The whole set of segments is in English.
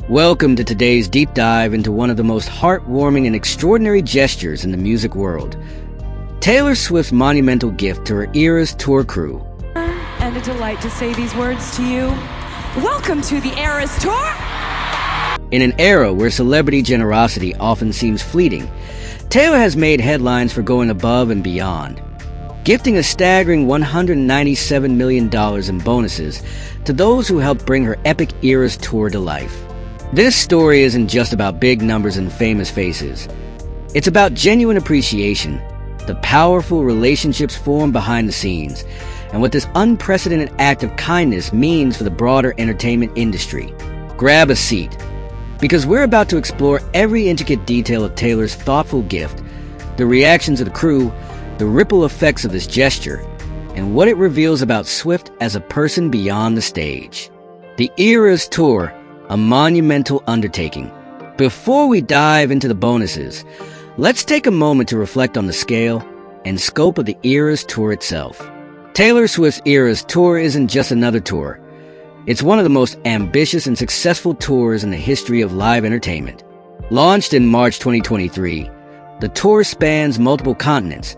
Welcome to today's deep dive into one of the most heartwarming and extraordinary gestures in the music world. Taylor Swift's monumental gift to her Eras tour crew. And a delight to say these words to you. Welcome to the Eras Tour! In an era where celebrity generosity often seems fleeting, Taylor has made headlines for going above and beyond, gifting a staggering $197 million in bonuses to those who helped bring her epic Eras tour to life. This story isn't just about big numbers and famous faces. It's about genuine appreciation, the powerful relationships formed behind the scenes, and what this unprecedented act of kindness means for the broader entertainment industry. Grab a seat, because we're about to explore every intricate detail of Taylor's thoughtful gift, the reactions of the crew, the ripple effects of this gesture, and what it reveals about Swift as a person beyond the stage. The Eras Tour, a monumental undertaking. Before we dive into the bonuses, let's take a moment to reflect on the scale and scope of the Eras Tour itself. Taylor Swift's Eras Tour isn't just another tour. It's one of the most ambitious and successful tours in the history of live entertainment. Launched in March 2023, the tour spans multiple continents,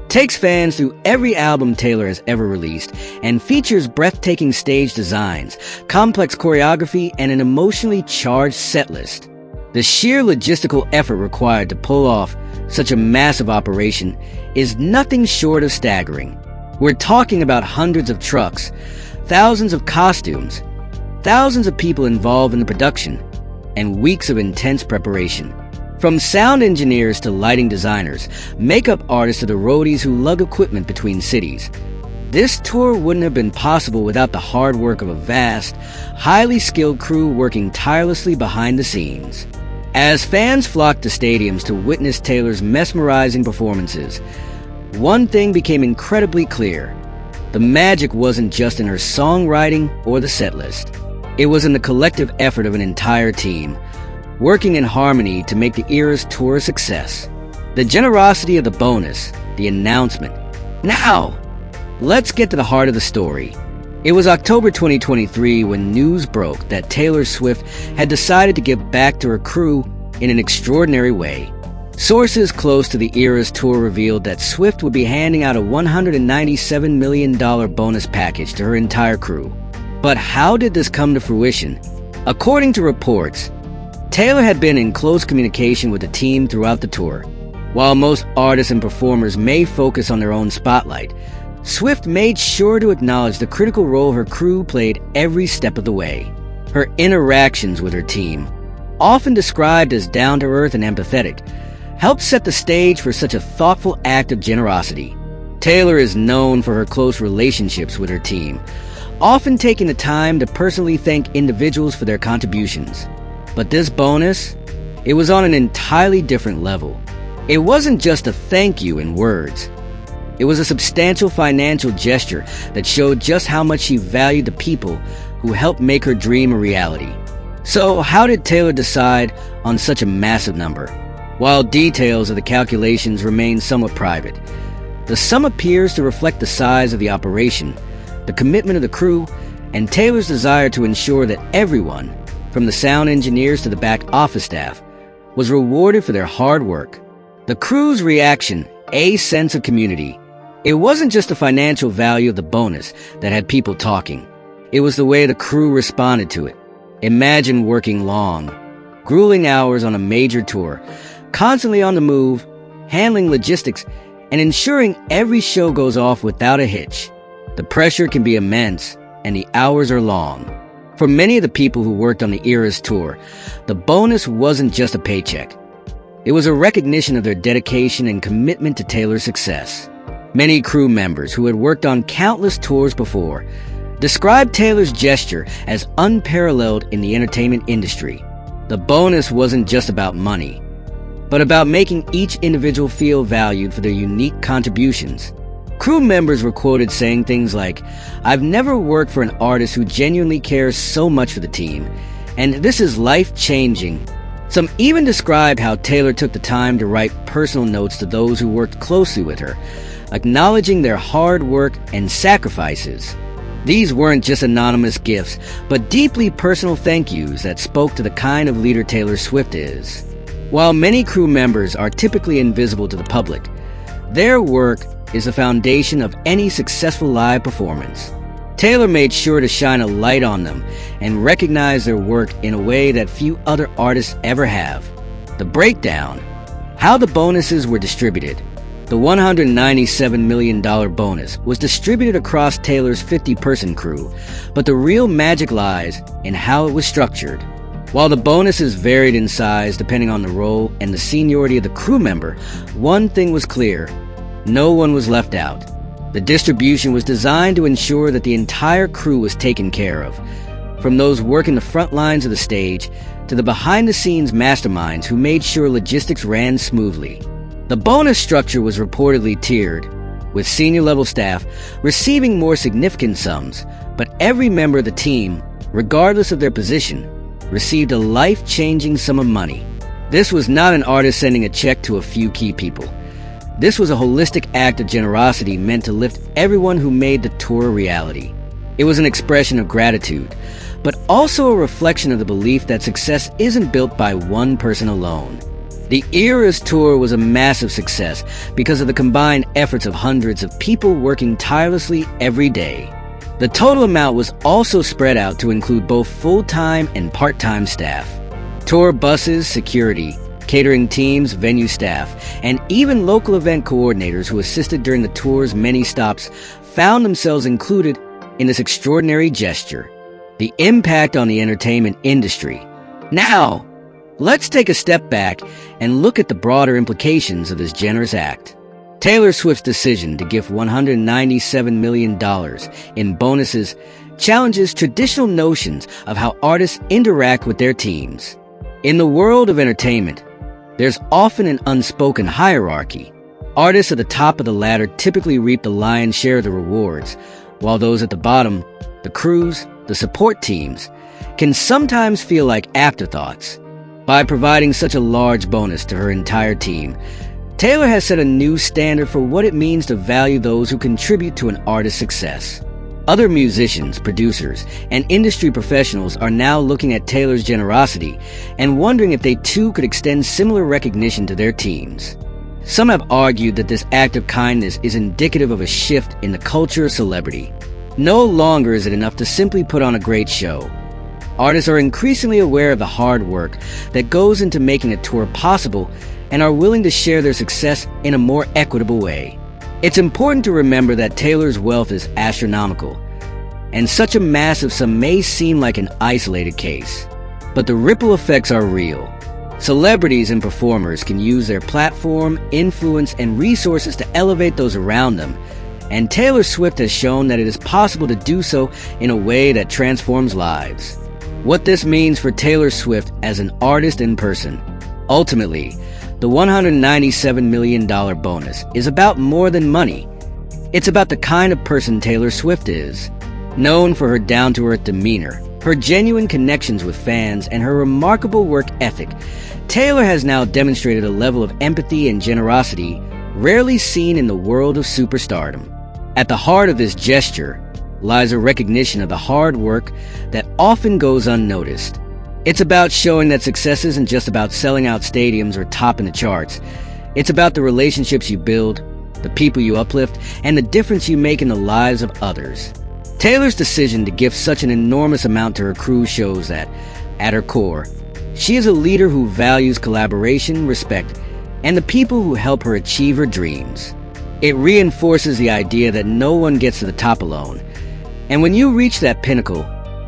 takes fans through every album Taylor has ever released, and features breathtaking stage designs, complex choreography, and an emotionally charged setlist. The sheer logistical effort required to pull off such a massive operation is nothing short of staggering. We're talking about hundreds of trucks, thousands of costumes, thousands of people involved in the production, and weeks of intense preparation. From sound engineers to lighting designers, makeup artists to the roadies who lug equipment between cities. This tour wouldn't have been possible without the hard work of a vast, highly skilled crew working tirelessly behind the scenes. As fans flocked to stadiums to witness Taylor's mesmerizing performances, one thing became incredibly clear. The magic wasn't just in her songwriting or the setlist. It was in the collective effort of an entire team, working in harmony to make the Eras Tour a success. The generosity of the bonus, the announcement. Now, let's get to the heart of the story. It was October 2023 when news broke that Taylor Swift had decided to give back to her crew in an extraordinary way. Sources close to the Eras Tour revealed that Swift would be handing out a $197 million bonus package to her entire crew. But how did this come to fruition? According to reports, Taylor had been in close communication with the team throughout the tour. While most artists and performers may focus on their own spotlight, Swift made sure to acknowledge the critical role her crew played every step of the way. Her interactions with her team, often described as down-to-earth and empathetic, helped set the stage for such a thoughtful act of generosity. Taylor is known for her close relationships with her team, often taking the time to personally thank individuals for their contributions. But this bonus, it was on an entirely different level. It wasn't just a thank you in words. It was a substantial financial gesture that showed just how much she valued the people who helped make her dream a reality. So how did Taylor decide on such a massive number? While details of the calculations remain somewhat private, the sum appears to reflect the size of the operation, the commitment of the crew, and Taylor's desire to ensure that everyone, from the sound engineers to the back office staff, was rewarded for their hard work. The crew's reaction, a sense of community. It wasn't just the financial value of the bonus that had people talking. It was the way the crew responded to it. Imagine working long, grueling hours on a major tour, constantly on the move, handling logistics, and ensuring every show goes off without a hitch. The pressure can be immense, and the hours are long. For many of the people who worked on the Eras Tour, the bonus wasn't just a paycheck. It was a recognition of their dedication and commitment to Taylor's success. Many crew members who had worked on countless tours before described Taylor's gesture as unparalleled in the entertainment industry. The bonus wasn't just about money, but about making each individual feel valued for their unique contributions. Crew members were quoted saying things like, "I've never worked for an artist who genuinely cares so much for the team, and this is life-changing." Some even described how Taylor took the time to write personal notes to those who worked closely with her, acknowledging their hard work and sacrifices. These weren't just anonymous gifts, but deeply personal thank yous that spoke to the kind of leader Taylor Swift is. While many crew members are typically invisible to the public, their work is the foundation of any successful live performance. Taylor made sure to shine a light on them and recognize their work in a way that few other artists ever have. The breakdown: how the bonuses were distributed. The $197 million bonus was distributed across Taylor's 50-person crew, but the real magic lies in how it was structured. While the bonuses varied in size depending on the role and the seniority of the crew member, one thing was clear: no one was left out. The distribution was designed to ensure that the entire crew was taken care of, from those working the front lines of the stage to the behind-the-scenes masterminds who made sure logistics ran smoothly. The bonus structure was reportedly tiered, with senior-level staff receiving more significant sums, but every member of the team, regardless of their position, received a life-changing sum of money. This was not an artist sending a check to a few key people. This was a holistic act of generosity meant to lift everyone who made the tour a reality. It was an expression of gratitude, but also a reflection of the belief that success isn't built by one person alone. The Eras tour was a massive success because of the combined efforts of hundreds of people working tirelessly every day. The total amount was also spread out to include both full-time and part-time staff. Tour buses, security, catering teams, venue staff, and even local event coordinators who assisted during the tour's many stops found themselves included in this extraordinary gesture. The impact on the entertainment industry. Now, let's take a step back and look at the broader implications of this generous act. Taylor Swift's decision to give $197 million in bonuses challenges traditional notions of how artists interact with their teams. In the world of entertainment, there's often an unspoken hierarchy. Artists at the top of the ladder typically reap the lion's share of the rewards, while those at the bottom, the crews, the support teams, can sometimes feel like afterthoughts. By providing such a large bonus to her entire team, Taylor has set a new standard for what it means to value those who contribute to an artist's success. Other musicians, producers, and industry professionals are now looking at Taylor's generosity and wondering if they too could extend similar recognition to their teams. Some have argued that this act of kindness is indicative of a shift in the culture of celebrity. No longer is it enough to simply put on a great show. Artists are increasingly aware of the hard work that goes into making a tour possible and are willing to share their success in a more equitable way. It's important to remember that Taylor's wealth is astronomical, and such a massive sum may seem like an isolated case. But the ripple effects are real. Celebrities and performers can use their platform, influence, and resources to elevate those around them, and Taylor Swift has shown that it is possible to do so in a way that transforms lives. What this means for Taylor Swift as an artist in person. Ultimately, the $197 million bonus is about more than money. It's about the kind of person Taylor Swift is. Known for her down-to-earth demeanor, her genuine connections with fans, and her remarkable work ethic, Taylor has now demonstrated a level of empathy and generosity rarely seen in the world of superstardom. At the heart of this gesture lies a recognition of the hard work that often goes unnoticed. It's about showing that success isn't just about selling out stadiums or topping the charts. It's about the relationships you build, the people you uplift, and the difference you make in the lives of others. Taylor's decision to give such an enormous amount to her crew shows that, at her core, she is a leader who values collaboration, respect, and the people who help her achieve her dreams. It reinforces the idea that no one gets to the top alone. And when you reach that pinnacle,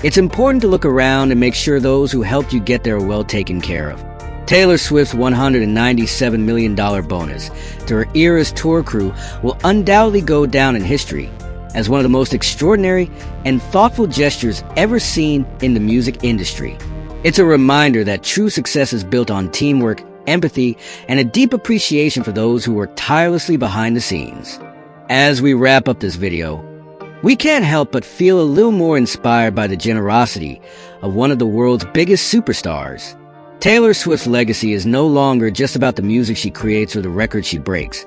it's important to look around and make sure those who helped you get there are well taken care of. Taylor Swift's $197 million bonus to her Eras tour crew will undoubtedly go down in history as one of the most extraordinary and thoughtful gestures ever seen in the music industry. It's a reminder that true success is built on teamwork, empathy, and a deep appreciation for those who work tirelessly behind the scenes. As we wrap up this video, we can't help but feel a little more inspired by the generosity of one of the world's biggest superstars. Taylor Swift's legacy is no longer just about the music she creates or the records she breaks.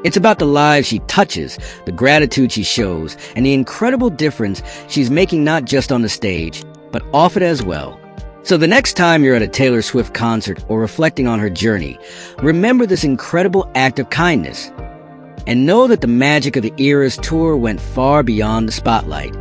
It's about the lives she touches, the gratitude she shows, and the incredible difference she's making not just on the stage, but off it as well. So the next time you're at a Taylor Swift concert or reflecting on her journey, remember this incredible act of kindness. And know that the magic of the Eras tour went far beyond the spotlight.